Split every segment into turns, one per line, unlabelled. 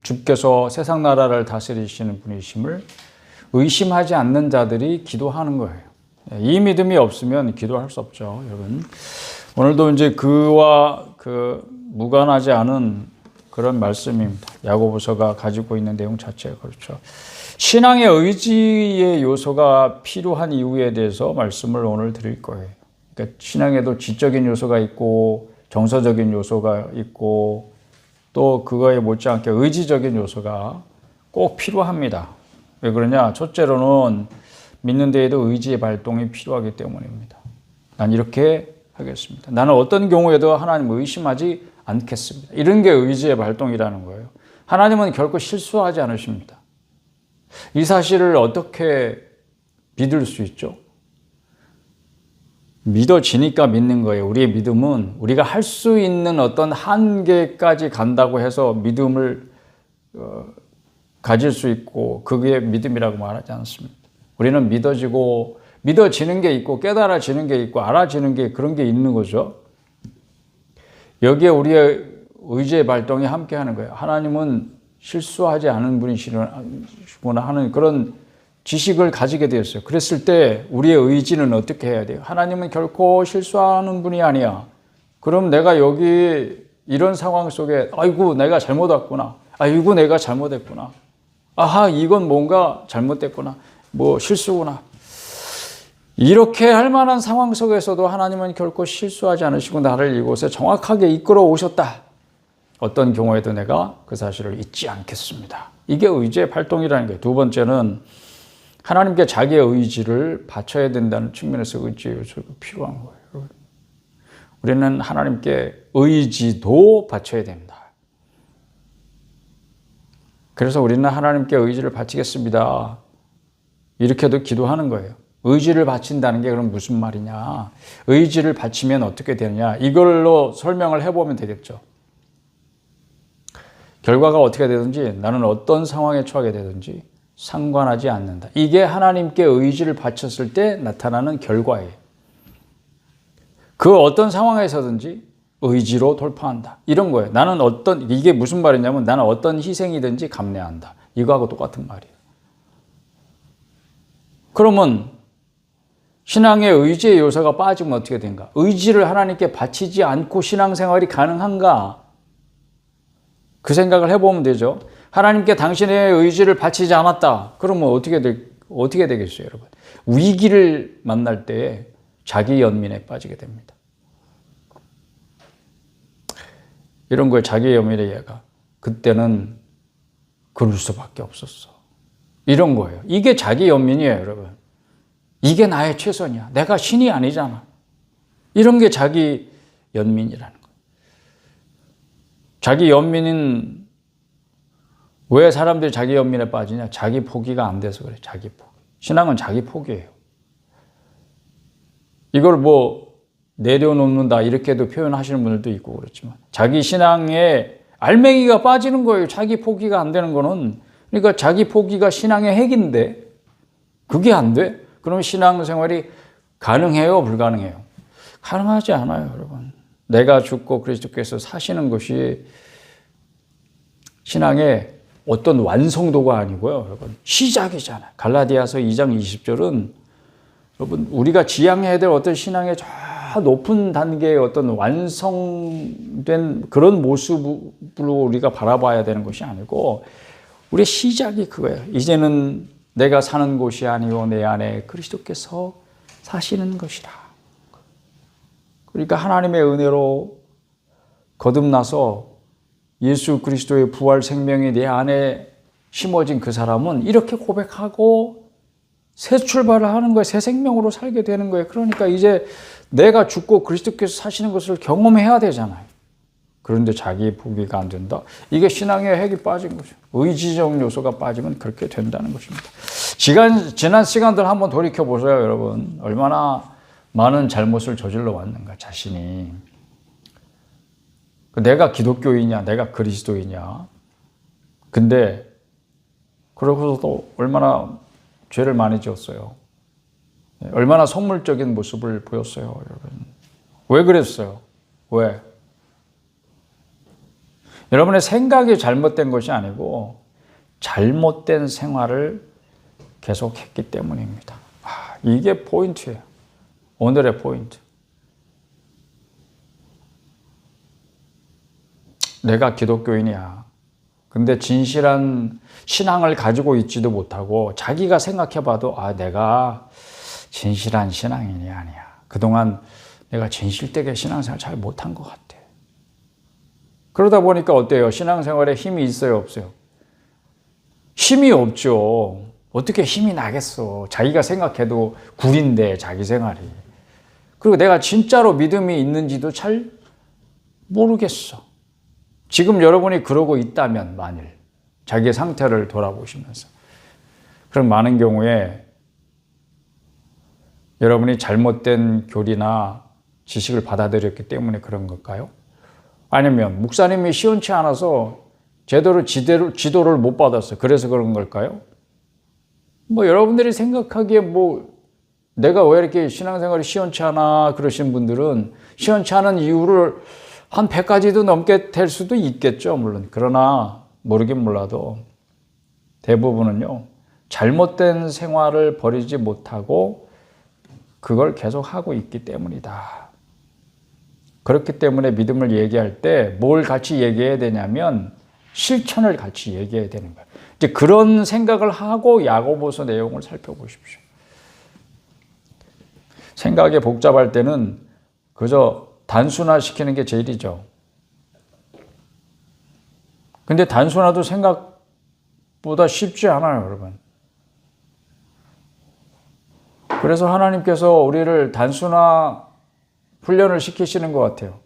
주께서 세상 나라를 다스리시는 분이심을 의심하지 않는 자들이 기도하는 거예요. 이 믿음이 없으면 기도할 수 없죠, 여러분. 오늘도 이제 그와 무관하지 않은 그런 말씀입니다. 야고보서가 가지고 있는 내용 자체가 그렇죠. 신앙의 의지의 요소가 필요한 이유에 대해서 말씀을 오늘 드릴 거예요. 그러니까 신앙에도 지적인 요소가 있고 정서적인 요소가 있고 또 그거에 못지않게 의지적인 요소가 꼭 필요합니다. 왜 그러냐? 첫째로는 믿는 데에도 의지의 발동이 필요하기 때문입니다. 난 이렇게 하겠습니다. 나는 어떤 경우에도 하나님을 의심하지 않겠습니다. 이런 게 의지의 발동이라는 거예요. 하나님은 결코 실수하지 않으십니다. 이 사실을 어떻게 믿을 수 있죠? 믿어지니까 믿는 거예요. 우리의 믿음은 우리가 할 수 있는 어떤 한계까지 간다고 해서 믿음을 가질 수 있고 그게 믿음이라고 말하지 않습니다. 우리는 믿어지는 게 있고 깨달아지는 게 있고 알아지는 게 그런 게 있는 거죠. 여기에 우리의 의지의 발동이 함께 하는 거예요. 하나님은 실수하지 않은 분이시구나 하는 그런 지식을 가지게 되었어요. 그랬을 때 우리의 의지는 어떻게 해야 돼요? 하나님은 결코 실수하는 분이 아니야. 그럼 내가 여기 이런 상황 속에 아이고 내가 잘못 왔구나. 아이고 내가 잘못했구나. 아하 이건 뭔가 잘못됐구나. 뭐 실수구나. 이렇게 할 만한 상황 속에서도 하나님은 결코 실수하지 않으시고 나를 이곳에 정확하게 이끌어 오셨다. 어떤 경우에도 내가 그 사실을 잊지 않겠습니다. 이게 의지의 발동이라는 거예요. 두 번째는 하나님께 자기의 의지를 바쳐야 된다는 측면에서 의지의 요소가 필요한 거예요. 우리는 하나님께 의지도 바쳐야 됩니다. 그래서 우리는 하나님께 의지를 바치겠습니다. 이렇게도 기도하는 거예요. 의지를 바친다는 게 그럼 무슨 말이냐? 의지를 바치면 어떻게 되느냐? 이걸로 설명을 해보면 되겠죠. 결과가 어떻게 되든지 나는 어떤 상황에 처하게 되든지 상관하지 않는다. 이게 하나님께 의지를 바쳤을 때 나타나는 결과예요. 그 어떤 상황에서든지 의지로 돌파한다. 이런 거예요. 이게 무슨 말이냐면 나는 어떤 희생이든지 감내한다. 이거하고 똑같은 말이에요. 그러면 신앙의 의지의 요소가 빠지면 어떻게 된가? 의지를 하나님께 바치지 않고 신앙생활이 가능한가? 그 생각을 해보면 되죠. 하나님께 당신의 의지를 바치지 않았다. 그러면 어떻게 되겠어요, 여러분? 위기를 만날 때 자기 연민에 빠지게 됩니다. 이런 걸 자기 연민의 예가 그때는 그럴 수밖에 없었어. 이런 거예요. 이게 자기 연민이에요, 여러분. 이게 나의 최선이야. 내가 신이 아니잖아. 이런 게 자기 연민이라는 거예요. 자기 연민은 왜 사람들이 자기 연민에 빠지냐? 자기 포기가 안 돼서 그래. 자기 포기. 신앙은 자기 포기예요. 이걸 내려놓는다 이렇게도 표현하시는 분들도 있고 그렇지만 자기 신앙에 알맹이가 빠지는 거예요. 자기 포기가 안 되는 거는. 그러니까 자기 포기가 신앙의 핵인데 그게 안 돼? 그럼 신앙생활이 가능해요? 불가능해요? 가능하지 않아요, 여러분. 내가 죽고 그리스도께서 사시는 것이 신앙의 어떤 완성도가 아니고요, 여러분. 시작이잖아요. 갈라디아서 2장 20절은 여러분 우리가 지향해야 될 어떤 신앙의 저 높은 단계의 어떤 완성된 그런 모습으로 우리가 바라봐야 되는 것이 아니고 우리의 시작이 그거예요. 이제는 내가 사는 곳이 아니요 내 안에 그리스도께서 사시는 것이라. 그러니까 하나님의 은혜로 거듭나서 예수 그리스도의 부활 생명이 내 안에 심어진 그 사람은 이렇게 고백하고 새 출발을 하는 거예요. 새 생명으로 살게 되는 거예요. 그러니까 이제 내가 죽고 그리스도께서 사시는 것을 경험해야 되잖아요. 그런데 자기 포기가 안 된다. 이게 신앙의 핵이 빠진 거죠. 의지적 요소가 빠지면 그렇게 된다는 것입니다. 지난 시간들 한번 돌이켜 보세요, 여러분. 얼마나 많은 잘못을 저질러 왔는가, 자신이. 내가 기독교인이냐, 내가 그리스도이냐. 근데 그러고서도 얼마나 죄를 많이 지었어요. 얼마나 속물적인 모습을 보였어요, 여러분. 왜 그랬어요? 왜? 여러분의 생각이 잘못된 것이 아니고 잘못된 생활을 계속했기 때문입니다. 이게 포인트예요. 오늘의 포인트. 내가 기독교인이야. 근데 진실한 신앙을 가지고 있지도 못하고 자기가 생각해봐도 내가 진실한 신앙인이 아니야. 그동안 내가 진실되게 신앙생활 잘 못한 것 같아. 그러다 보니까 어때요? 신앙생활에 힘이 있어요, 없어요? 힘이 없죠. 어떻게 힘이 나겠어. 자기가 생각해도 구린데 자기 생활이. 그리고 내가 진짜로 믿음이 있는지도 잘 모르겠어. 지금 여러분이 그러고 있다면 만일 자기의 상태를 돌아보시면서 그럼 많은 경우에 여러분이 잘못된 교리나 지식을 받아들였기 때문에 그런 걸까요? 아니면 목사님이 시원치 않아서 제대로 지도를 못 받았어요. 그래서 그런 걸까요? 여러분들이 생각하기에 내가 왜 이렇게 신앙생활이 시원치 않아 그러신 분들은 시원치 않은 이유를 한 100가지도 넘게 될 수도 있겠죠. 물론. 그러나 모르긴 몰라도 대부분은요. 잘못된 생활을 버리지 못하고 그걸 계속 하고 있기 때문이다. 그렇기 때문에 믿음을 얘기할 때 뭘 같이 얘기해야 되냐면 실천을 같이 얘기해야 되는 거예요. 이제 그런 생각을 하고 야고보서 내용을 살펴보십시오. 생각이 복잡할 때는 그저 단순화시키는 게 제일이죠. 근데 단순화도 생각보다 쉽지 않아요, 여러분. 그래서 하나님께서 우리를 단순화 훈련을 시키시는 것 같아요.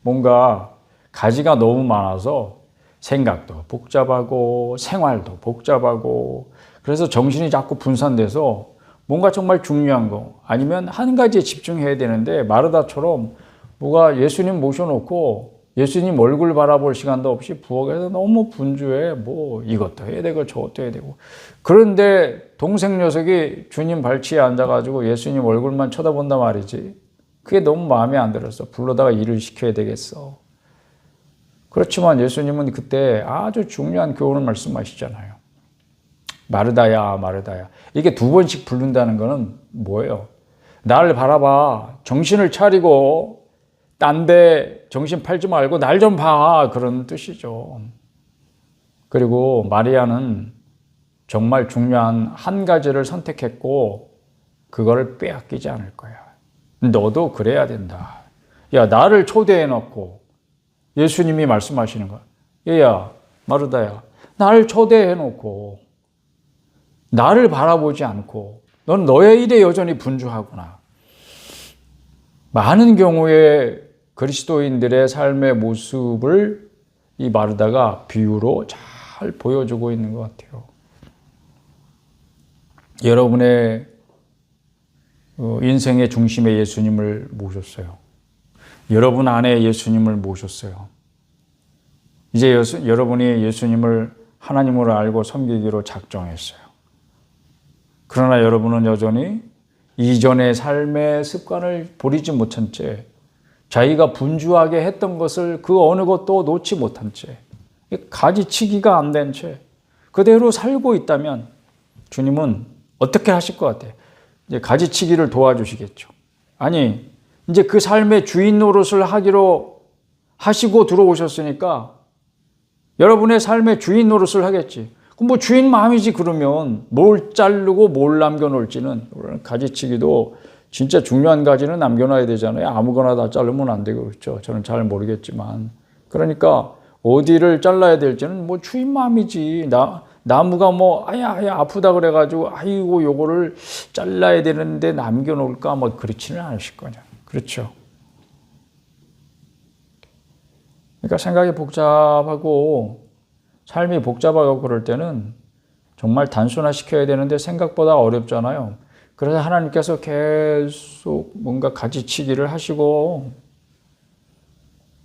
뭔가 가지가 너무 많아서 생각도 복잡하고 생활도 복잡하고 그래서 정신이 자꾸 분산돼서 뭔가 정말 중요한 거 아니면 한 가지에 집중해야 되는데 마르다처럼 뭐가 예수님 모셔놓고 예수님 얼굴 바라볼 시간도 없이 부엌에서 너무 분주해. 이것도 해야 되고 저것도 해야 되고. 그런데 동생 녀석이 주님 발치에 앉아가지고 예수님 얼굴만 쳐다본단 말이지. 그게 너무 마음에 안 들었어. 불러다가 일을 시켜야 되겠어. 그렇지만 예수님은 그때 아주 중요한 교훈을 말씀하시잖아요. 마르다야, 마르다야. 이게 2번씩 부른다는 거는 뭐예요? 나를 바라봐. 정신을 차리고 딴 데 정신 팔지 말고 날 좀 봐. 그런 뜻이죠. 그리고 마리아는 정말 중요한 한 가지를 선택했고 그걸 빼앗기지 않을 거야. 너도 그래야 된다. 야, 나를 초대해 놓고 예수님이 말씀하시는 거야. 얘야, 마르다야, 나를 초대해 놓고 나를 바라보지 않고 넌 너의 일에 여전히 분주하구나. 많은 경우에 그리스도인들의 삶의 모습을 이 마르다가 비유로 잘 보여주고 있는 것 같아요. 여러분의 인생의 중심에 예수님을 모셨어요. 여러분 안에 예수님을 모셨어요. 이제 여러분이 예수님을 하나님으로 알고 섬기기로 작정했어요. 그러나 여러분은 여전히 이전의 삶의 습관을 버리지 못한 채 자기가 분주하게 했던 것을 그 어느 것도 놓지 못한 채 가지치기가 안 된 채 그대로 살고 있다면 주님은 어떻게 하실 것 같아요? 이제 가지치기를 도와주시겠죠. 아니, 이제 그 삶의 주인 노릇을 하기로 하시고 들어오셨으니까 여러분의 삶의 주인 노릇을 하겠지. 그럼 주인 마음이지. 그러면 뭘 자르고 뭘 남겨놓을지는 가지치기도 진짜 중요한 가지는 남겨놔야 되잖아요. 아무거나 다 자르면 안 되고 그렇죠. 저는 잘 모르겠지만 그러니까 어디를 잘라야 될지는 주인 마음이지. 나무가 아야 아프다 그래가지고 아이고 요거를 잘라야 되는데 남겨놓을까 그렇지는 않으실 거냐. 그렇죠. 그러니까 생각이 복잡하고 삶이 복잡하고 그럴 때는 정말 단순화시켜야 되는데 생각보다 어렵잖아요. 그래서 하나님께서 계속 뭔가 가지치기를 하시고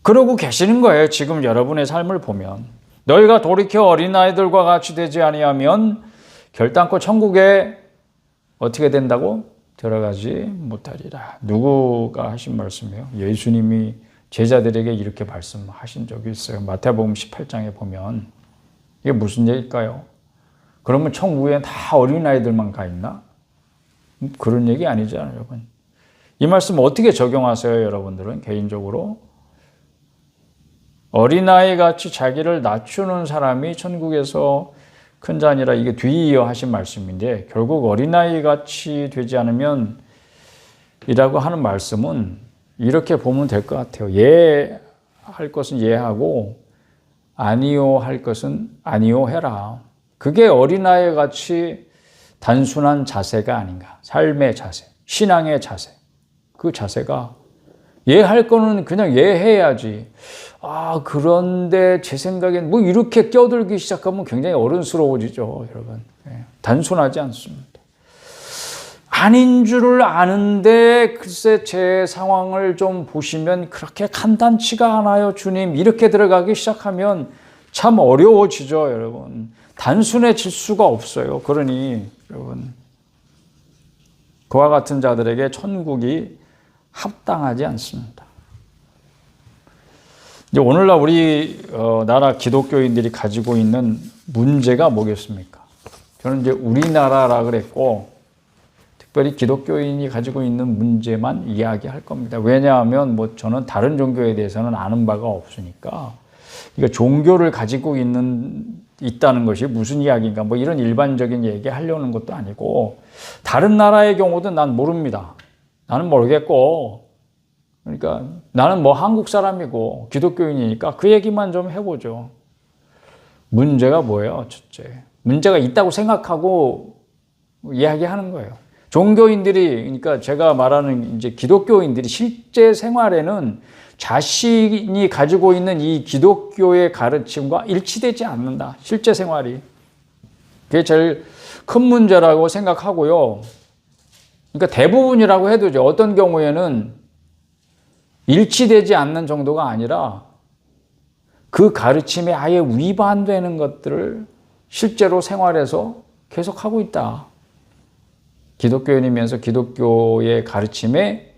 그러고 계시는 거예요. 지금 여러분의 삶을 보면 너희가 돌이켜 어린아이들과 같이 되지 아니하면 결단코 천국에 어떻게 된다고? 들어가지 못하리라. 누구가 하신 말씀이에요? 예수님이 제자들에게 이렇게 말씀하신 적이 있어요. 마태복음 18장에 보면 이게 무슨 얘기일까요? 그러면 천국에 다 어린아이들만 가 있나? 그런 얘기 아니잖아요, 여러분. 이 말씀 어떻게 적용하세요, 여러분들은 개인적으로? 어린아이 같이 자기를 낮추는 사람이 천국에서 큰 자니라, 이게 뒤이어 하신 말씀인데, 결국 어린아이 같이 되지 않으면 이라고 하는 말씀은 이렇게 보면 될 것 같아요. 예할 것은 예하고 아니요 할 것은 아니요 해라. 그게 어린아이 같이 단순한 자세가 아닌가. 삶의 자세, 신앙의 자세. 그 자세가 예할 거는 그냥 예해야지. 그런데 제 생각엔 뭐 이렇게 껴들기 시작하면 굉장히 어른스러워지죠, 여러분. 단순하지 않습니다. 아닌 줄을 아는데 글쎄 제 상황을 좀 보시면 그렇게 간단치가 않아요, 주님. 이렇게 들어가기 시작하면 참 어려워지죠, 여러분. 단순해질 수가 없어요. 그러니 여러분, 그와 같은 자들에게 천국이 합당하지 않습니다. 이제 오늘날 우리 나라 기독교인들이 가지고 있는 문제가 뭐겠습니까? 저는 이제 우리나라라 그랬고, 특별히 기독교인이 가지고 있는 문제만 이야기할 겁니다. 왜냐하면 저는 다른 종교에 대해서는 아는 바가 없으니까, 그러니까 종교를 가지고 있다는 것이 무슨 이야기인가, 이런 일반적인 얘기 하려는 것도 아니고, 다른 나라의 경우도 난 모릅니다. 나는 모르겠고, 그러니까 나는 한국 사람이고 기독교인이니까 그 얘기만 좀 해보죠. 문제가 뭐예요, 첫째? 문제가 있다고 생각하고 이야기하는 거예요. 종교인들이, 그러니까 제가 말하는 이제 기독교인들이 실제 생활에는 자신이 가지고 있는 이 기독교의 가르침과 일치되지 않는다. 실제 생활이. 그게 제일 큰 문제라고 생각하고요. 그러니까 대부분이라고 해도죠. 어떤 경우에는 일치되지 않는 정도가 아니라 그 가르침에 아예 위반되는 것들을 실제로 생활에서 계속하고 있다. 기독교인이면서 기독교의 가르침에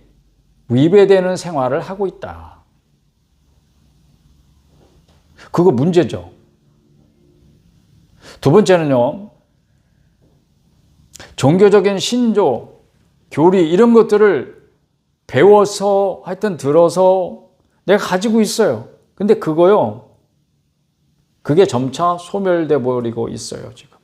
위배되는 생활을 하고 있다. 그거 문제죠. 두 번째는요, 종교적인 신조, 교리 이런 것들을 배워서 하여튼 들어서 내가 가지고 있어요. 근데 그게 점차 소멸돼 버리고 있어요, 지금.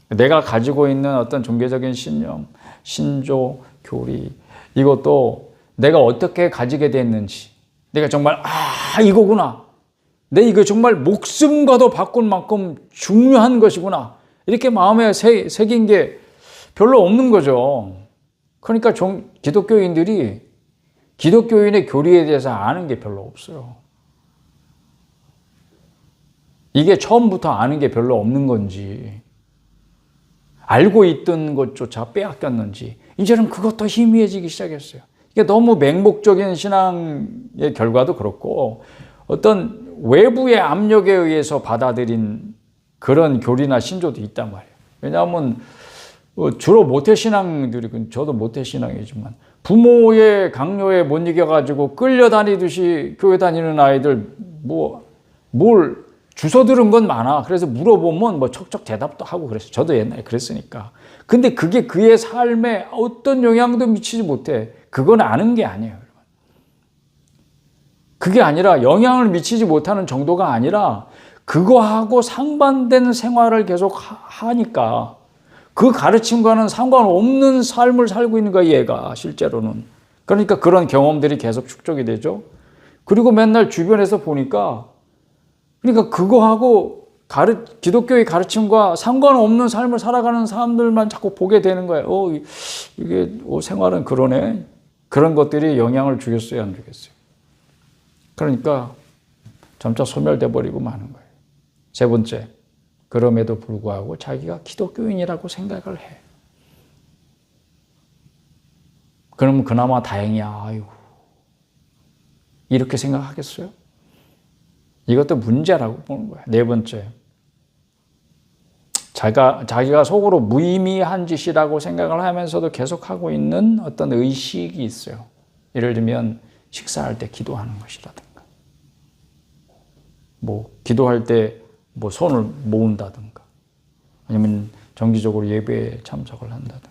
내가 가지고 있는 어떤 종교적인 신념, 신조, 교리, 이것도 내가 어떻게 가지게 됐는지, 내가 정말 이거구나, 내 이거 정말 목숨과도 바꿀 만큼 중요한 것이구나, 이렇게 마음에 새긴 게 별로 없는 거죠. 그러니까 기독교인들이 기독교인의 교리에 대해서 아는 게 별로 없어요. 이게 처음부터 아는 게 별로 없는 건지, 알고 있던 것조차 빼앗겼는지, 이제는 그것도 희미해지기 시작했어요. 이게 너무 맹목적인 신앙의 결과도 그렇고, 어떤 외부의 압력에 의해서 받아들인 그런 교리나 신조도 있단 말이에요. 왜냐하면 주로 모태신앙들이, 저도 모태신앙이지만 부모의 강요에 못 이겨가지고 끌려다니듯이 교회 다니는 아이들 뭘 주워 들은 건 많아. 그래서 물어보면 척척 대답도 하고 그랬어요. 저도 옛날에 그랬으니까. 근데 그게 그의 삶에 어떤 영향도 미치지 못해. 그건 아는 게 아니에요. 그게 아니라 영향을 미치지 못하는 정도가 아니라 그거하고 상반된 생활을 계속 하니까 그 가르침과는 상관없는 삶을 살고 있는 거야, 얘가 실제로는. 그러니까 그런 경험들이 계속 축적이 되죠. 그리고 맨날 주변에서 보니까, 그러니까 그거하고 기독교의 가르침과 상관없는 삶을 살아가는 사람들만 자꾸 보게 되는 거예요. 이게 생활은 그러네. 그런 것들이 영향을 주겠어요, 안 주겠어요? 그러니까 점차 소멸돼 버리고 마는 거예요. 세 번째, 그럼에도 불구하고 자기가 기독교인이라고 생각을 해. 그러면 그나마 다행이야. 아이고, 이렇게 생각하겠어요? 이것도 문제라고 보는 거야. 네 번째, 자기가 속으로 무의미한 짓이라고 생각을 하면서도 계속하고 있는 어떤 의식이 있어요. 예를 들면 식사할 때 기도하는 것이라든가, 뭐 기도할 때 뭐 손을 모은다든가, 아니면 정기적으로 예배에 참석을 한다든가,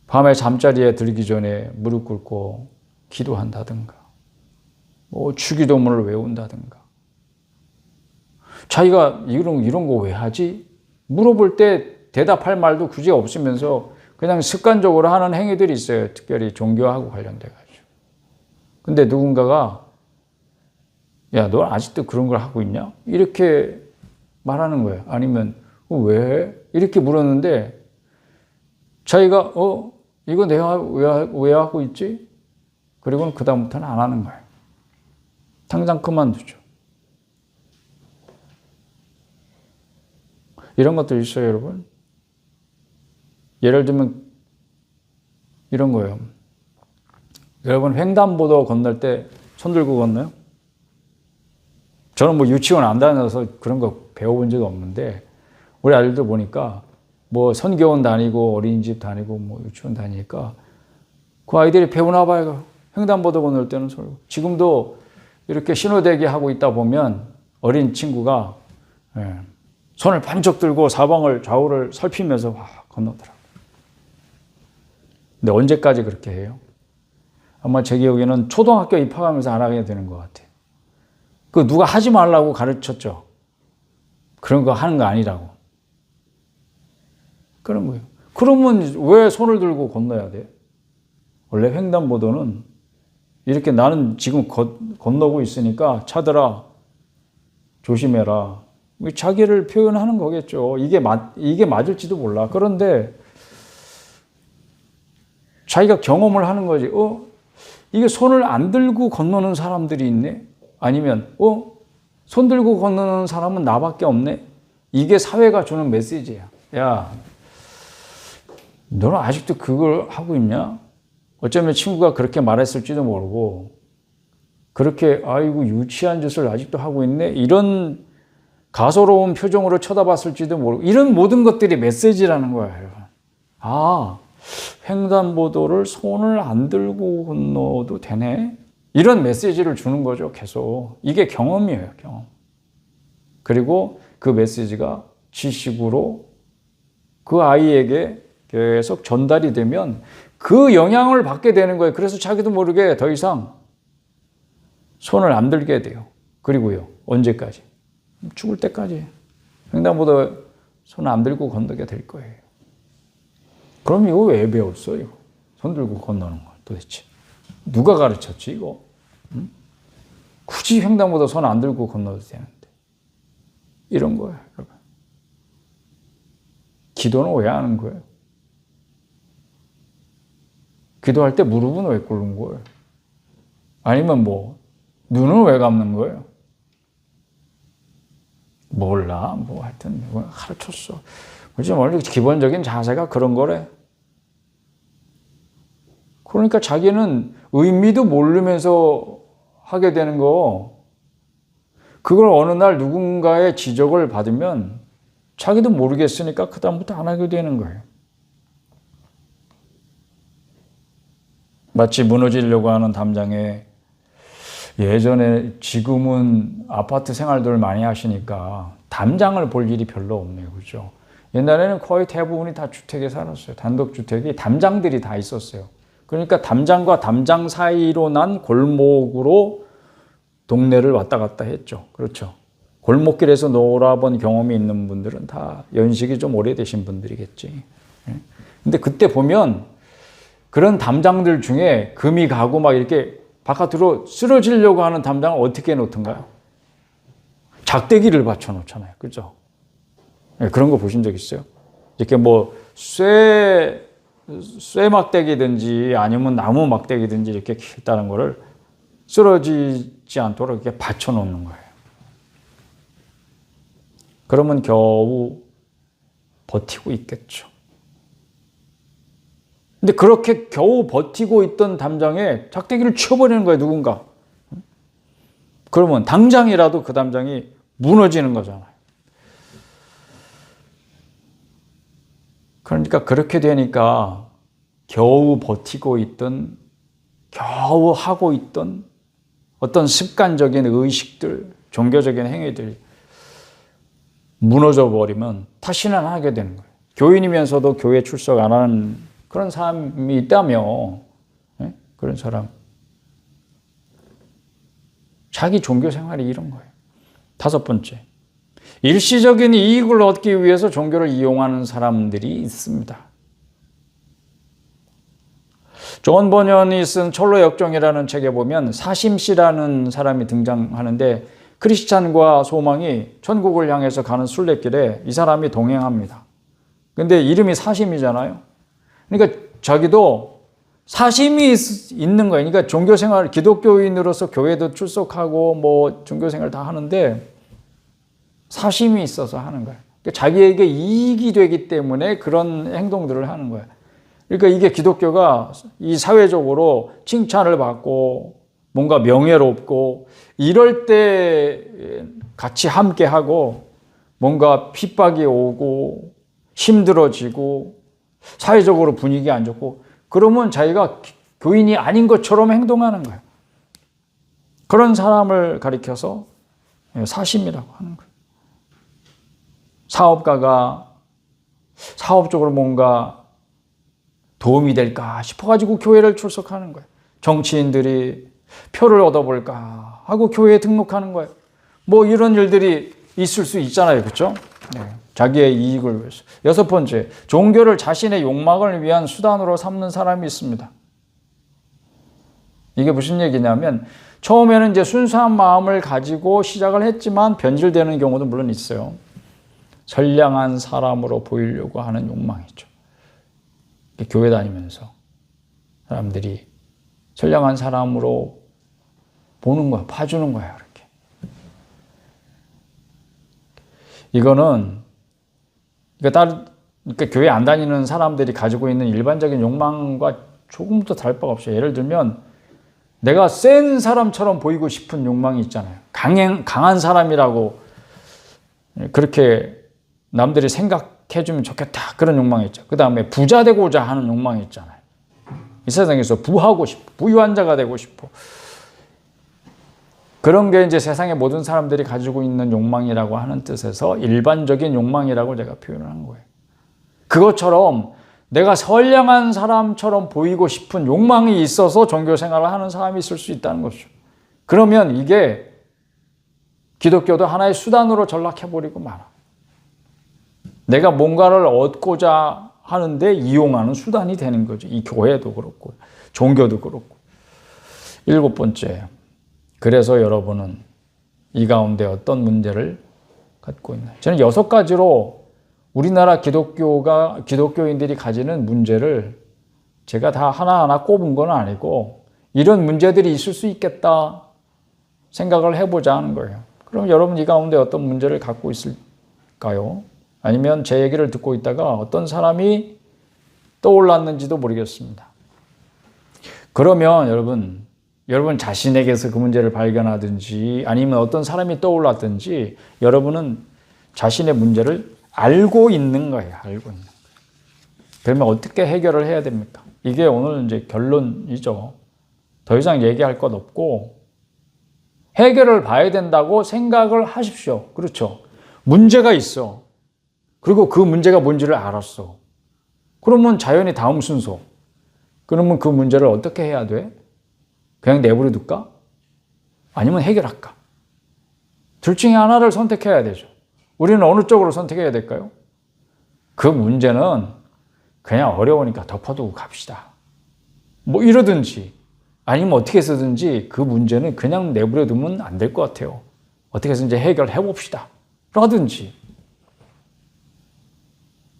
밤에 잠자리에 들기 전에 무릎 꿇고 기도한다든가, 뭐 주기도문을 외운다든가. 자기가 이런 거 왜 하지? 물어볼 때 대답할 말도 굳이 없으면서 그냥 습관적으로 하는 행위들이 있어요. 특별히 종교하고 관련돼 가지고. 근데 누군가가 야, 너 아직도 그런 걸 하고 있냐? 이렇게 말하는 거예요. 아니면 왜? 이렇게 물었는데 자기가 이거 내가 왜 하고 있지? 그리고는 그다음부터는 안 하는 거예요. 당장 그만두죠. 이런 것도 있어요, 여러분. 예를 들면 이런 거예요. 여러분 횡단보도 건널 때 손 들고 건너요? 저는 뭐 유치원 안 다녀서 그런 거 배워본 적이 없는데 우리 아들들 보니까 뭐 선교원 다니고 어린이집 다니고 뭐 유치원 다니니까 그 아이들이 배우나 봐요. 횡단보도 건널 때는 손. 지금도 이렇게 신호대기 하고 있다 보면 어린 친구가 손을 번쩍 들고 사방을 좌우를 살피면서 건너더라고요. 근데 언제까지 그렇게 해요? 아마 제 기억에는 초등학교 입학하면서 안 하게 되는 것 같아요. 그 누가 하지 말라고 가르쳤죠. 그런 거 하는 거 아니라고. 그런 거예요. 그러면 왜 손을 들고 건너야 돼? 원래 횡단보도는 이렇게 나는 지금 건너고 있으니까 차들아 조심해라. 자기를 표현하는 거겠죠. 이게 맞을지도 몰라. 그런데 자기가 경험을 하는 거지. 이게 손을 안 들고 건너는 사람들이 있네? 아니면 손 들고 건너는 사람은 나밖에 없네? 이게 사회가 주는 메시지야. 야, 너는 아직도 그걸 하고 있냐? 어쩌면 친구가 그렇게 말했을지도 모르고 그렇게 아이고 유치한 짓을 아직도 하고 있네? 이런 가소로운 표정으로 쳐다봤을지도 모르고 이런 모든 것들이 메시지라는 거예요. 여러분. 횡단보도를 손을 안 들고 건너도 되네? 이런 메시지를 주는 거죠. 계속. 이게 경험이에요. 경험. 그리고 그 메시지가 지식으로 그 아이에게 계속 전달이 되면 그 영향을 받게 되는 거예요. 그래서 자기도 모르게 더 이상 손을 안 들게 돼요. 그리고요. 언제까지? 죽을 때까지. 횡단보도 손 안 들고 건너게 될 거예요. 그럼 이거 왜 배웠어? 이거 손 들고 건너는 거 도대체 누가 가르쳤지 이거? 응? 굳이 횡단보도 손 안 들고 건너도 되는데 이런 거예요, 여러분. 기도는 왜 하는 거예요? 기도할 때 무릎은 왜 꿇는 거예요? 아니면 뭐 눈은 왜 감는 거예요? 몰라, 뭐 하여튼 가르쳤어. 그렇지, 원래 기본적인 자세가 그런 거래. 그러니까 자기는 의미도 모르면서 하게 되는 거, 그걸 어느 날 누군가의 지적을 받으면 자기도 모르겠으니까 그다음부터 안 하게 되는 거예요. 마치 무너지려고 하는 담장에 예전에 지금은 아파트 생활들을 많이 하시니까 담장을 볼 일이 별로 없네요. 그렇죠? 옛날에는 거의 대부분이 다 주택에 살았어요. 단독주택이 담장들이 다 있었어요. 그러니까 담장과 담장 사이로 난 골목으로 동네를 왔다 갔다 했죠. 그렇죠. 골목길에서 놀아본 경험이 있는 분들은 다 연식이 좀 오래되신 분들이겠지. 근데 그때 보면 그런 담장들 중에 금이 가고 막 이렇게 바깥으로 쓰러지려고 하는 담장을 어떻게 놓던가요? 작대기를 받쳐 놓잖아요. 그죠? 네, 그런 거 보신 적 있어요? 이렇게 뭐 쇠 막대기든지 아니면 나무 막대기든지 이렇게 길다는 거를 쓰러지지 않도록 이렇게 받쳐 놓는 거예요. 그러면 겨우 버티고 있겠죠. 근데 그렇게 겨우 버티고 있던 담장에 작대기를 치워버리는 거예요, 누군가. 그러면 당장이라도 그 담장이 무너지는 거잖아요. 그러니까 그렇게 되니까 겨우 버티고 있던, 겨우 하고 있던 어떤 습관적인 의식들, 종교적인 행위들이 무너져 버리면 다시는 안 하게 되는 거예요. 교인이면서도 교회 출석 안 하는 그런 사람이 있다며. 네? 그런 사람. 자기 종교 생활이 이런 거예요. 5번째. 일시적인 이익을 얻기 위해서 종교를 이용하는 사람들이 있습니다. 존 버년이 쓴 철로 역정이라는 책에 보면 사심씨라는 사람이 등장하는데 크리스찬과 소망이 천국을 향해서 가는 순례길에 이 사람이 동행합니다. 근데 이름이 사심이잖아요. 그러니까 자기도 사심이 있는 거예요. 그러니까 종교생활, 기독교인으로서 교회도 출석하고 뭐 종교생활 다 하는데 사심이 있어서 하는 거예요. 그러니까 자기에게 이익이 되기 때문에 그런 행동들을 하는 거예요. 그러니까 이게 기독교가 이 사회적으로 칭찬을 받고 뭔가 명예롭고 이럴 때 같이 함께 하고 뭔가 핍박이 오고 힘들어지고 사회적으로 분위기 안 좋고 그러면 자기가 교인이 아닌 것처럼 행동하는 거예요. 그런 사람을 가리켜서 사심이라고 하는 거예요. 사업가가 사업적으로 뭔가 도움이 될까 싶어가지고 교회를 출석하는 거예요. 정치인들이 표를 얻어볼까 하고 교회에 등록하는 거예요. 뭐 이런 일들이 있을 수 있잖아요. 그렇죠? 네. 자기의 이익을 위해서. 6번째, 종교를 자신의 욕망을 위한 수단으로 삼는 사람이 있습니다. 이게 무슨 얘기냐면 처음에는 이제 순수한 마음을 가지고 시작을 했지만 변질되는 경우도 물론 있어요. 선량한 사람으로 보이려고 하는 욕망이죠. 교회 다니면서 사람들이 선량한 사람으로 보는 거야, 봐주는 거야, 이렇게. 이거는 그러니까 교회 안 다니는 사람들이 가지고 있는 일반적인 욕망과 조금도 다를 바가 없어요. 예를 들면 내가 센 사람처럼 보이고 싶은 욕망이 있잖아요. 강한 사람이라고 그렇게 남들이 생각해주면 좋겠다. 그런 욕망이 있죠. 그 다음에 부자 되고자 하는 욕망이 있잖아요. 이 세상에서 부하고 싶어. 부유한 자가 되고 싶어. 그런 게 이제 세상의 모든 사람들이 가지고 있는 욕망이라고 하는 뜻에서 일반적인 욕망이라고 제가 표현을 한 거예요. 그것처럼 내가 선량한 사람처럼 보이고 싶은 욕망이 있어서 종교 생활을 하는 사람이 있을 수 있다는 거죠. 그러면 이게 기독교도 하나의 수단으로 전락해버리고 말아. 내가 뭔가를 얻고자 하는데 이용하는 수단이 되는 거죠. 이 교회도 그렇고 종교도 그렇고. 7번째. 그래서 여러분은 이 가운데 어떤 문제를 갖고 있나요? 저는 6가지로 우리나라 기독교인들이 가지는 문제를 제가 다 하나하나 꼽은 건 아니고 이런 문제들이 있을 수 있겠다 생각을 해보자 하는 거예요. 그럼 여러분 이 가운데 어떤 문제를 갖고 있을까요? 아니면 제 얘기를 듣고 있다가 어떤 사람이 떠올랐는지도 모르겠습니다. 그러면 여러분 자신에게서 그 문제를 발견하든지 아니면 어떤 사람이 떠올랐든지 여러분은 자신의 문제를 알고 있는 거예요. 알고 있는 거예요. 그러면 어떻게 해결을 해야 됩니까? 이게 오늘 이제 결론이죠. 더 이상 얘기할 것 없고 해결을 봐야 된다고 생각을 하십시오. 그렇죠? 문제가 있어. 그리고 그 문제가 뭔지를 알았어. 그러면 자연히 다음 순서. 그러면 그 문제를 어떻게 해야 돼? 그냥 내버려 둘까? 아니면 해결할까? 둘 중에 하나를 선택해야 되죠. 우리는 어느 쪽으로 선택해야 될까요? 그 문제는 그냥 어려우니까 덮어두고 갑시다. 뭐 이러든지 아니면 어떻게 해서든지 그 문제는 그냥 내버려 두면 안 될 것 같아요. 어떻게 해서 이제 해결해 봅시다. 라든지.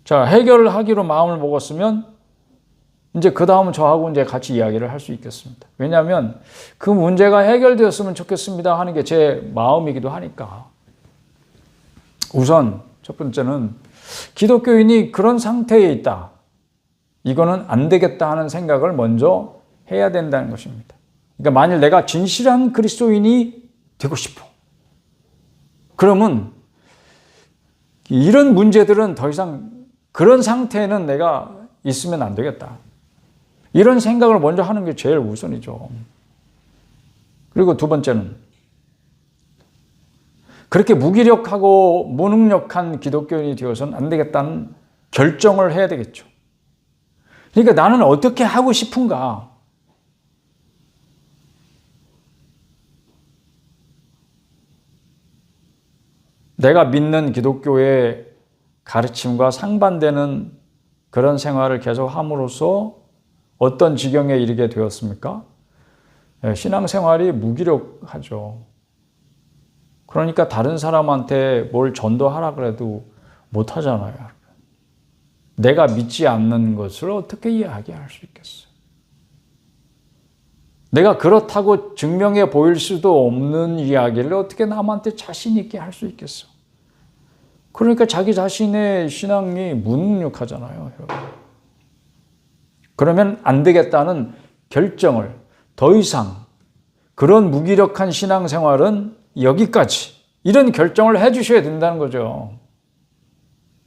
자, 해결을 하기로 마음을 먹었으면 이제 그 다음은 저하고 이제 같이 이야기를 할 수 있겠습니다. 왜냐하면 그 문제가 해결되었으면 좋겠습니다 하는 게 제 마음이기도 하니까. 우선 첫 번째는 기독교인이 그런 상태에 있다. 이거는 안 되겠다 하는 생각을 먼저 해야 된다는 것입니다. 그러니까 만일 내가 진실한 그리스도인이 되고 싶어. 그러면 이런 문제들은 더 이상 그런 상태에는 내가 있으면 안 되겠다. 이런 생각을 먼저 하는 게 제일 우선이죠. 그리고 두 번째는 그렇게 무기력하고 무능력한 기독교인이 되어서는 안 되겠다는 결정을 해야 되겠죠. 그러니까 나는 어떻게 하고 싶은가? 내가 믿는 기독교의 가르침과 상반되는 그런 생활을 계속 함으로써 어떤 지경에 이르게 되었습니까? 신앙생활이 무기력하죠. 그러니까 다른 사람한테 뭘 전도하라 그래도 못하잖아요. 내가 믿지 않는 것을 어떻게 이야기할 수 있겠어요? 내가 그렇다고 증명해 보일 수도 없는 이야기를 어떻게 남한테 자신 있게 할 수 있겠어? 그러니까 자기 자신의 신앙이 무능력하잖아요, 여러분. 그러면 안 되겠다는 결정을 더 이상 그런 무기력한 신앙생활은 여기까지 이런 결정을 해 주셔야 된다는 거죠.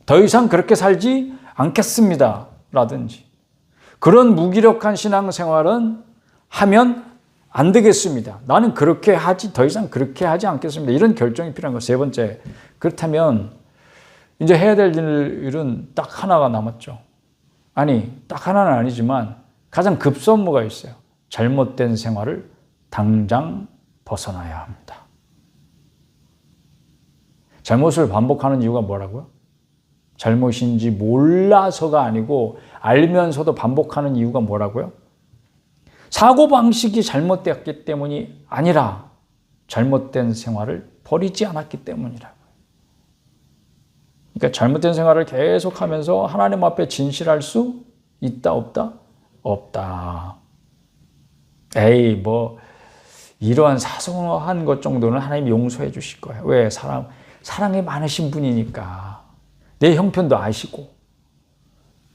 더 이상 그렇게 살지 않겠습니다 라든지 그런 무기력한 신앙생활은 하면 안 되겠습니다. 나는 그렇게 하지 더 이상 그렇게 하지 않겠습니다. 이런 결정이 필요한 거. 세 번째, 그렇다면 이제 해야 될 일은 딱 하나가 남았죠. 아니, 딱 하나는 아니지만 가장 급선무가 있어요. 잘못된 생활을 당장 벗어나야 합니다. 잘못을 반복하는 이유가 뭐라고요? 잘못인지 몰라서가 아니고 알면서도 반복하는 이유가 뭐라고요? 사고방식이 잘못되었기 때문이 아니라 잘못된 생활을 버리지 않았기 때문이라고요. 그러니까 잘못된 생활을 계속하면서 하나님 앞에 진실할 수 있다 없다? 없다. 에이 뭐 이러한 사소한 것 정도는 하나님이 용서해 주실 거예요. 왜? 사랑이 많으신 분이니까. 내 형편도 아시고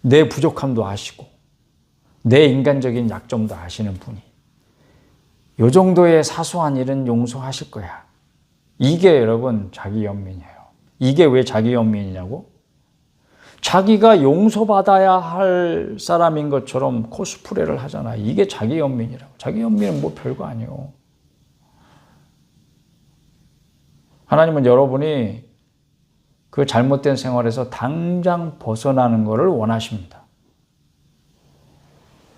내 부족함도 아시고 내 인간적인 약점도 아시는 분이 이 정도의 사소한 일은 용서하실 거야. 이게 여러분 자기 연민이에요. 이게 왜 자기 연민이냐고? 자기가 용서받아야 할 사람인 것처럼 코스프레를 하잖아. 이게 자기 연민이라고. 자기 연민은 뭐 별거 아니에요. 하나님은 여러분이 그 잘못된 생활에서 당장 벗어나는 것을 원하십니다.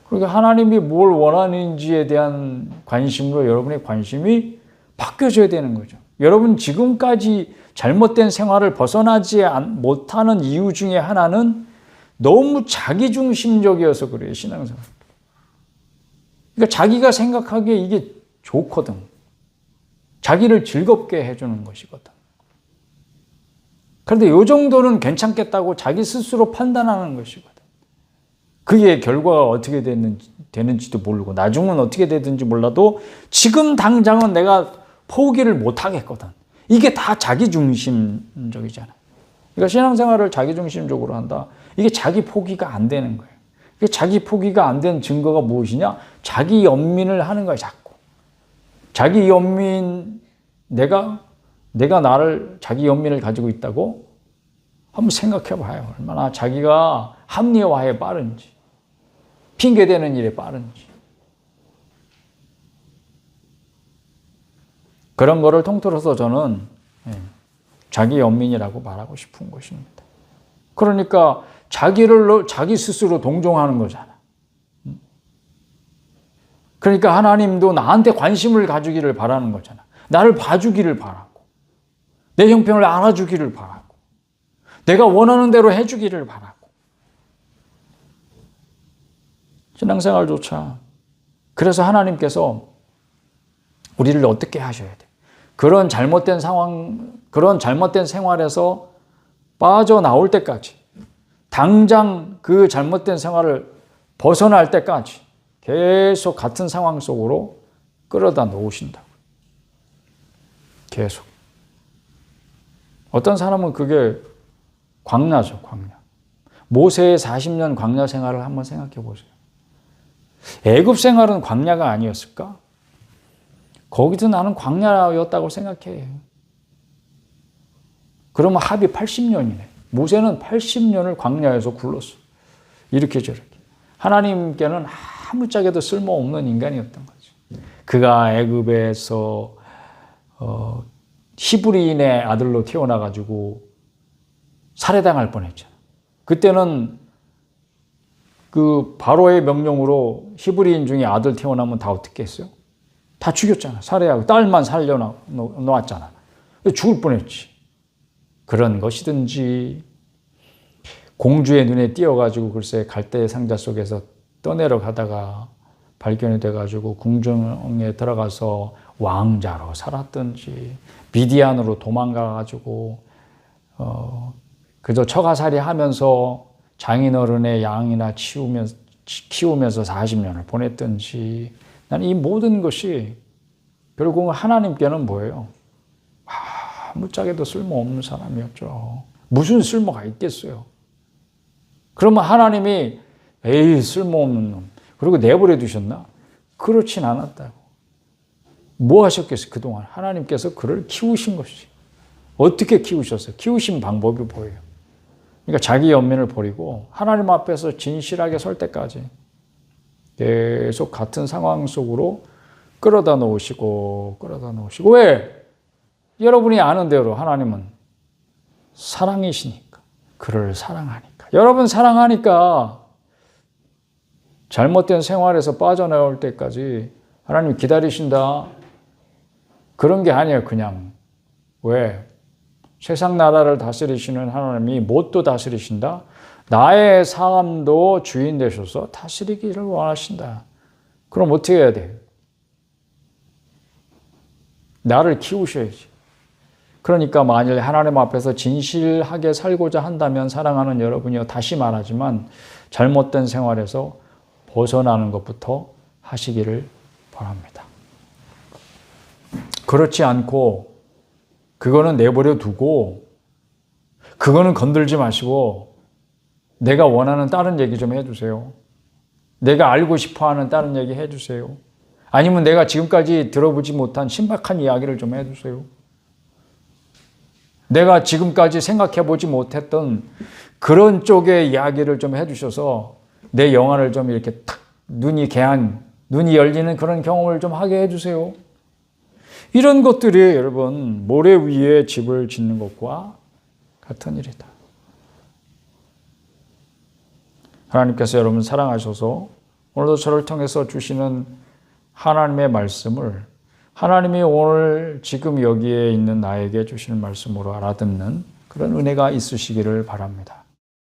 그러니까 하나님이 뭘 원하는지에 대한 관심으로 여러분의 관심이 바뀌어져야 되는 거죠. 여러분 지금까지 잘못된 생활을 벗어나지 못하는 이유 중에 하나는 너무 자기중심적이어서 그래요, 신앙생활. 그러니까 자기가 생각하기에 이게 좋거든. 자기를 즐겁게 해주는 것이거든. 그런데 이 정도는 괜찮겠다고 자기 스스로 판단하는 것이거든. 그게 결과가 어떻게 되는지도 모르고 나중은 어떻게 되든지 몰라도 지금 당장은 내가 포기를 못 하겠거든. 이게 다 자기중심적이잖아. 그러니까 신앙생활을 자기중심적으로 한다. 이게 자기 포기가 안 되는 거예요. 이게 자기 포기가 안 된 증거가 무엇이냐? 자기 연민을 하는 거야, 자꾸. 자기 연민, 내가 나를 자기 연민을 가지고 있다고? 한번 생각해 봐요. 얼마나 자기가 합리화에 빠른지, 핑계대는 일에 빠른지. 그런 거를 통틀어서 저는 자기 연민이라고 말하고 싶은 것입니다. 그러니까 자기 스스로 동정하는 거잖아. 그러니까 하나님도 나한테 관심을 가지기를 바라는 거잖아. 나를 봐주기를 바라고, 내 형편을 알아주기를 바라고, 내가 원하는 대로 해주기를 바라고. 신앙생활조차. 그래서 하나님께서 우리를 어떻게 하셔야 돼? 그런 잘못된 상황, 그런 잘못된 생활에서 빠져나올 때까지, 당장 그 잘못된 생활을 벗어날 때까지 계속 같은 상황 속으로 끌어다 놓으신다고. 계속. 어떤 사람은 그게 광야죠, 광야. 모세의 40년 광야 생활을 한번 생각해 보세요. 애굽 생활은 광야가 아니었을까? 거기도 나는 광야였다고 생각해. 그러면 합이 80년이네. 모세는 80년을 광야에서 굴렀어. 이렇게 저렇게. 하나님께는 아무짝에도 쓸모없는 인간이었던 거죠. 그가 애굽에서 히브리인의 아들로 태어나가지고 살해당할 뻔했잖아. 그때는 그 바로의 명령으로 히브리인 중에 아들 태어나면 다 어떻게 했어요? 다 죽였잖아. 살해하고 딸만 살려놓았잖아. 죽을 뻔했지. 그런 것이든지 공주의 눈에 띄어가지고 글쎄 갈대의 상자 속에서 떠내려가다가 발견이 돼가지고 궁정에 들어가서 왕자로 살았든지 미디안으로 도망가가지고 그저 처가살이 하면서 장인어른의 양이나 키우면서 40년을 보냈든지 나는 이 모든 것이 결국은 하나님께는 뭐예요? 아무짝에도 쓸모없는 사람이었죠. 무슨 쓸모가 있겠어요? 그러면 하나님이 에이 쓸모없는 놈 그리고 내버려 두셨나? 그렇진 않았다고. 뭐 하셨겠어요? 그동안 하나님께서 그를 키우신 것이지. 어떻게 키우셨어요? 키우신 방법이 뭐예요? 그러니까 자기 연민을 버리고 하나님 앞에서 진실하게 설 때까지 계속 같은 상황 속으로 끌어다 놓으시고 왜? 여러분이 아는 대로 하나님은 사랑이시니까. 그를 사랑하니까. 여러분 사랑하니까 잘못된 생활에서 빠져나올 때까지 하나님 기다리신다. 그런 게 아니에요. 그냥. 왜? 세상 나라를 다스리시는 하나님이 뭣도 다스리신다? 나의 삶도 주인 되셔서 다스리기를 원하신다. 그럼 어떻게 해야 돼요? 나를 키우셔야지. 그러니까 만일 하나님 앞에서 진실하게 살고자 한다면 사랑하는 여러분이요. 다시 말하지만 잘못된 생활에서 벗어나는 것부터 하시기를 바랍니다. 그렇지 않고 그거는 내버려 두고 그거는 건들지 마시고 내가 원하는 다른 얘기 좀 해주세요. 내가 알고 싶어하는 다른 얘기 해주세요. 아니면 내가 지금까지 들어보지 못한 신박한 이야기를 좀 해주세요. 내가 지금까지 생각해보지 못했던 그런 쪽의 이야기를 좀 해주셔서 내 영안을 좀 이렇게 탁 눈이 열리는 그런 경험을 좀 하게 해주세요. 이런 것들이 여러분 모래 위에 집을 짓는 것과 같은 일이다. 하나님께서 여러분 사랑하셔서 오늘도 저를 통해서 주시는 하나님의 말씀을 하나님이 오늘 지금 여기에 있는 나에게 주시는 말씀으로 알아듣는 그런 은혜가 있으시기를 바랍니다.